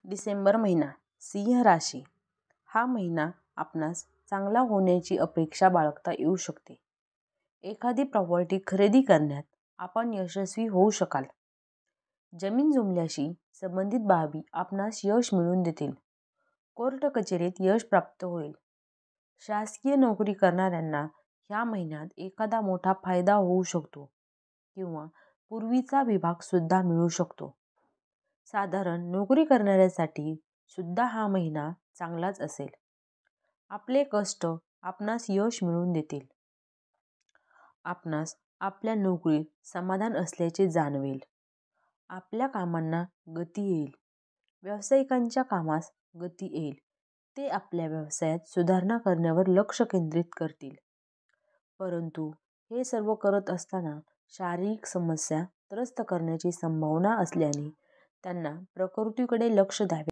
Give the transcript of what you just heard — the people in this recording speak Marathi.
डिसेंबर महिना, सिंह राशी. हा महिना आपणास चांगला होण्याची अपेक्षा बाळगता येऊ शकते. एखादी प्रॉपर्टी खरेदी करण्यात आपण यशस्वी होऊ शकाल. जमीन जुमल्याशी संबंधित बाबी आपणास यश मिळवून देतील. कोर्ट कचेरीत यश प्राप्त होईल. शासकीय नोकरी करणाऱ्यांना ह्या महिन्यात एखादा मोठा फायदा होऊ शकतो किंवा पूर्वीचा विभाग सुद्धा मिळू शकतो. साधारण नोकरी करणाऱ्यांसाठी सुद्धा हा महिना चांगलाच असेल. आपले कष्ट आपणास यश मिळवून देतील. आपणास आपल्या नोकरीत समाधान असल्याचे जाणवेल. आपल्या कामांना गती येईल. व्यावसायिकांच्या कामास गती येईल. ते आपल्या व्यवसायात सुधारणा करण्यावर लक्ष केंद्रित करतील. परंतु हे सर्व करत असताना शारीरिक समस्या त्रस्त करण्याची संभावना असल्याने त्यांना प्रकृतीकडे लक्ष द्यावे.